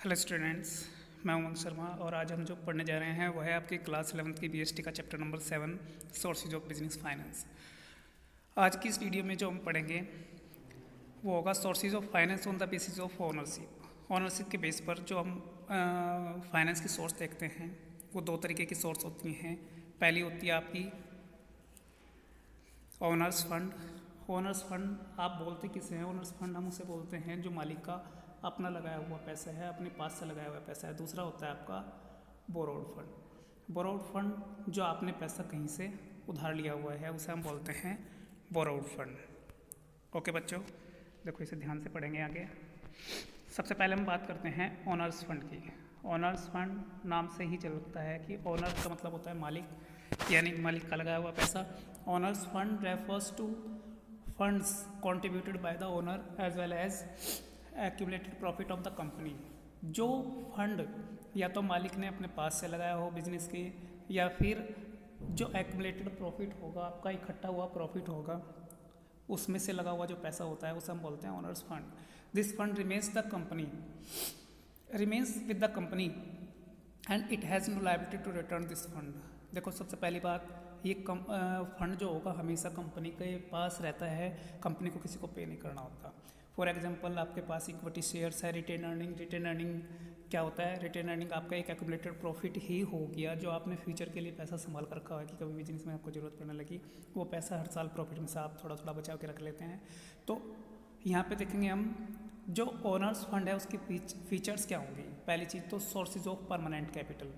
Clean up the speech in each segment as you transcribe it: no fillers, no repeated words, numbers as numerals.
Hello students, मैं उमंग शर्मा और आज हम जो पढ़ने जा रहे हैं वह है आपकी क्लास 11th की बीएसटी का chapter number 7 sources of business finance. आज की इस वीडियो में जो हम पढ़ेंगे वो होगा sources of finance on the basis of ownership. Ownership के बेस पर जो हम फाइनेंस की सोर्स देखते हैं वो दो तरीके की सोर्स होती हैं। पहली होती है आपकी ओनर्स फंड। ओनर्स फंड आप बोलते किसे हैं? ओनर्स फंड हम उसे बोलते हैं जो मालिक का अपना लगाया हुआ पैसा है, अपने पास से लगाया हुआ पैसा है। दूसरा होता है आपका बोरोड फंड। बोरोड फंड जो आपने पैसा कहीं से उधार लिया हुआ है उसे हम बोलते हैं बोरोड फंड। ओके बच्चों, देखो इसे ध्यान से पढ़ेंगे आगे। सबसे पहले हम बात करते हैं ओनर्स फंड की। ओनर्स फंड नाम से ही चलता है कि ओनर का मतलब होता है मालिक, यानी मालिक का लगाया हुआ पैसा। Owners fund refers to funds contributed by the owner as well as accumulated profit of the company. जो फंड या तो मालिक ने अपने पास से लगाया हो बिजनेस के, या फिर जो एक्यूमुलेटेड प्रॉफिट होगा, आपका इकट्ठा हुआ प्रॉफिट होगा, उसमें से लगा हुआ जो पैसा होता है उसे हम बोलते हैं owners fund. This fund remains with the company and it has no liability to return this fund. देखो सबसे पहली बात, ये फंड जो होगा हमेशा कंपनी के पास रहता है, कंपनी को किसी को पे नहीं करना होता। फॉर एग्जांपल आपके पास इक्विटी शेयर्स है, रिटेन अर्निंग क्या होता है? रिटेन अर्निंग आपका एक एक्यूमुलेटेड प्रॉफिट ही हो गया जो आपने फ्यूचर के लिए पैसा संभाल कर रखा है कि कभी बिजनेस में आपको जरूरत पड़ने लगी, वो पैसा हर साल प्रॉफिट में से आप थोड़ा थोड़ा बचा के रख लेते हैं। तो यहाँ पे देखेंगे हम जो ओनर्स फंड है उसके फीचर्स क्या होंगे। पहली चीज़ तो सोर्सेज ऑफ परमानेंट कैपिटल,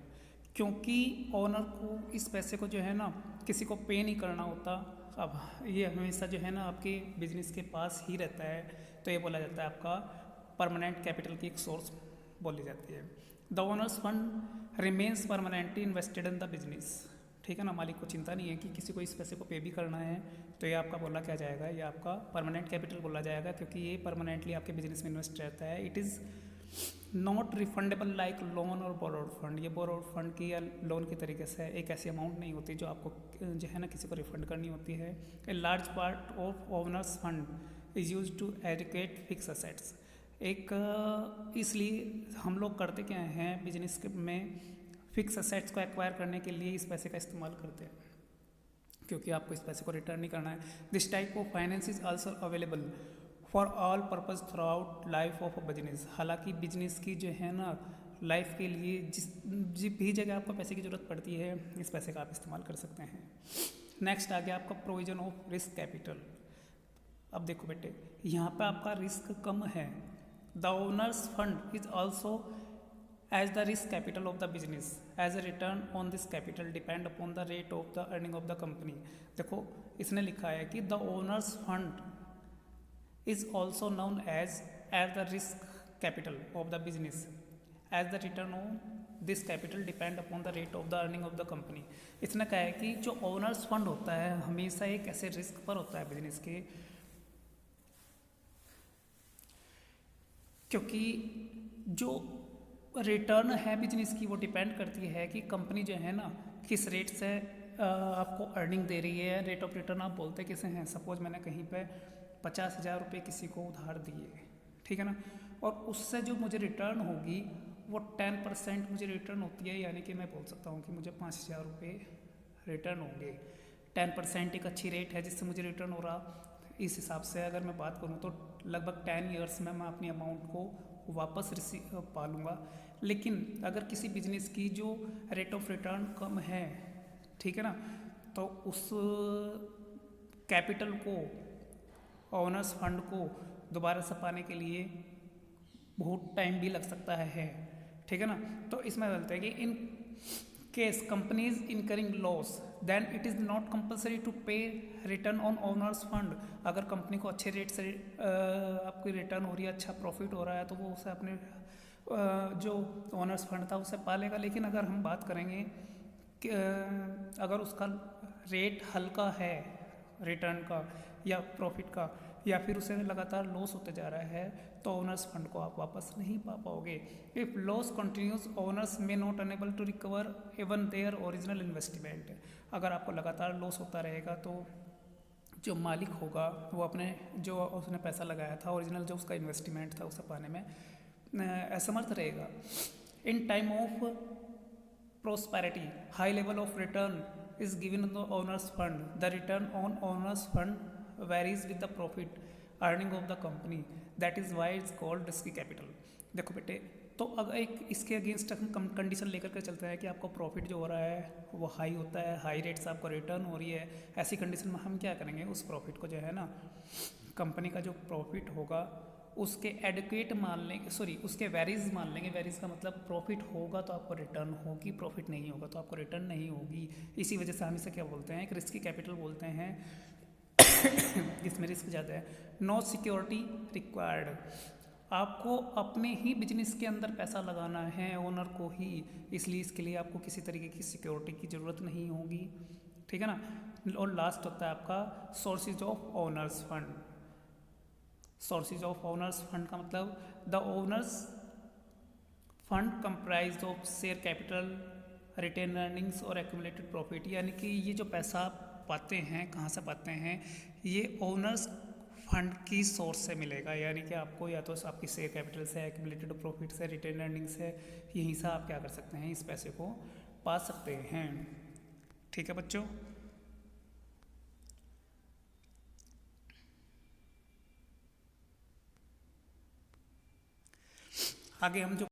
क्योंकि ओनर को इस पैसे को जो है ना किसी को पे नहीं करना होता, अब ये हमेशा जो है ना आपके बिजनेस के पास ही रहता है, तो ये बोला जाता है आपका परमानेंट कैपिटल की एक सोर्स बोली जाती है। The owners fund remains permanently invested in the business. ठीक है ना, मालिक को चिंता नहीं है कि किसी को इस पैसे को पे भी करना है, तो ये आपका बोला क्या जाएगा, ये आपका परमानेंट कैपिटल बोला जाएगा, क्योंकि ये परमानेंटली आपके बिजनेस में इन्वेस्ट रहता है। It is not refundable like loan और बोरोड फंड। ये बोरोड फंड की या लोन की तरीके से एक ऐसी अमाउंट नहीं होती जो आपको जो है ना किसी को रिफंड करनी होती है। A large part of owners fund is use to educate fix assets. इसलिए हम लोग करते क्या हैं बिजनेस में, फिक्स असेट्स को एक्वायर करने के लिए इस पैसे का इस्तेमाल करते हैं, क्योंकि आपको इस पैसे को रिटर्न नहीं करना है। This type of finance is also available for all purpose through out life of a business. हालांकि बिजनेस की जो है ना लाइफ के लिए जिस भी जगह आपको पैसे की ज़रूरत पड़ती है इस पैसे का आप इस्तेमाल कर सकते हैं। नेक्स्ट आ गया आपका प्रोविजन ऑफ रिस्क कैपिटल। अब देखो बेटे, यहाँ पे आपका रिस्क कम है। The owners fund is also as the risk capital of the business as a return on this capital depend upon the rate of the earning of the company. देखो इसने लिखा है कि the owners fund is also known as the risk capital of the business as the return on this capital depend upon the rate of the earning of the company। इसने कहा है कि जो ओनर्स फंड होता है हमेशा एक ऐसे रिस्क पर होता है बिजनेस के, क्योंकि जो रिटर्न है बिजनेस की वो डिपेंड करती है कि कंपनी जो है ना किस रेट से आपको अर्निंग दे रही है। रेट ऑफ रिटर्न आप बोलते किसे हैं? सपोज मैंने कहीं पे 50,000 रुपये किसी को उधार दिए, ठीक है ना, और उससे जो मुझे रिटर्न होगी वो 10% मुझे रिटर्न होती है, यानी कि मैं बोल सकता हूँ कि मुझे 5,000 रुपये रिटर्न होंगे। 10% एक अच्छी रेट है जिससे मुझे रिटर्न हो रहा। इस हिसाब से अगर मैं बात करूँ तो लगभग 10 ईयर्स में मैं अपनी अमाउंट को वापस पा लूँगा। लेकिन अगर किसी बिजनेस की जो रेट ऑफ रिटर्न कम है, ठीक है ना, तो उस कैपिटल को, ओनर्स फंड को दोबारा से पाने के लिए बहुत टाइम भी लग सकता है, ठीक है ना। तो इसमें बोलते हैं कि in case companies incurring loss then it is not compulsory to pay return on owners fund. अगर कंपनी को अच्छे रेट से आपकी रिटर्न हो रही है, अच्छा प्रॉफिट हो रहा है, तो वो उसे अपने जो ओनर्स फंड था उसे पालेगा। लेकिन अगर हम बात करेंगे कि अगर उसका रेट हल्का है रिटर्न का या प्रॉफिट का, या फिर उसे लगातार लॉस होते जा रहा है, तो ओनर्स फंड को आप वापस नहीं पा पाओगे। If loss continues owners may not enable to recover even their original investment. अगर आपको लगातार लॉस होता रहेगा तो जो मालिक होगा वो अपने जो उसने पैसा लगाया था, ओरिजिनल जो उसका इन्वेस्टमेंट था उसे पाने में असमर्थ रहेगा। In time of prosperity, high level of return is given on the owner's fund. The return on owner's fund varies with the profit earning of the company. That is why it's called risky capital. देखो बेटे, तो अगर एक इसके against हम condition लेकर के चलते हैं कि आपका प्रॉफिट जो हो रहा है वो हाई होता है, हाई रेट से आपको रिटर्न हो रही है, ऐसी कंडीशन में हम क्या करेंगे, उस प्रॉफिट को जो है ना, कंपनी का जो प्रॉफिट होगा उसके एडुकेट मान लेंगे, सॉरी उसके वेरीज मान लेंगे। वेरीज का मतलब प्रॉफिट होगा तो आपको रिटर्न होगी, प्रॉफिट नहीं होगा तो आपको रिटर्न नहीं होगी। इसी वजह से हम इसे क्या बोलते हैं, एक रिस्की कैपिटल बोलते हैं जिसमें रिस्क ज़्यादा है। नो सिक्योरिटी रिक्वायर्ड, आपको अपने ही बिजनेस के अंदर पैसा लगाना है, ओनर को ही, इसलिए इसके लिए आपको किसी तरीके की सिक्योरिटी की ज़रूरत नहीं होगी, ठीक है ना। और लास्ट होता है आपका sources of owners fund. Sources of owners fund का मतलब the owners fund comprise of share capital, retained earnings और एक्यूमुलेटेड प्रॉफिट। यानी कि ये जो पैसा आप पाते हैं, कहाँ से पाते हैं, ये ओनर्स फंड की सोर्स से मिलेगा। यानी कि आपको या तो आपकी शेयर कैपिटल से, एक्यूमुलेटेड प्रॉफिट से, रिटेन अर्निंग से, यहीं से आप क्या कर सकते हैं, इस पैसे को पा सकते हैं। ठीक है बच्चों। आगे हम जो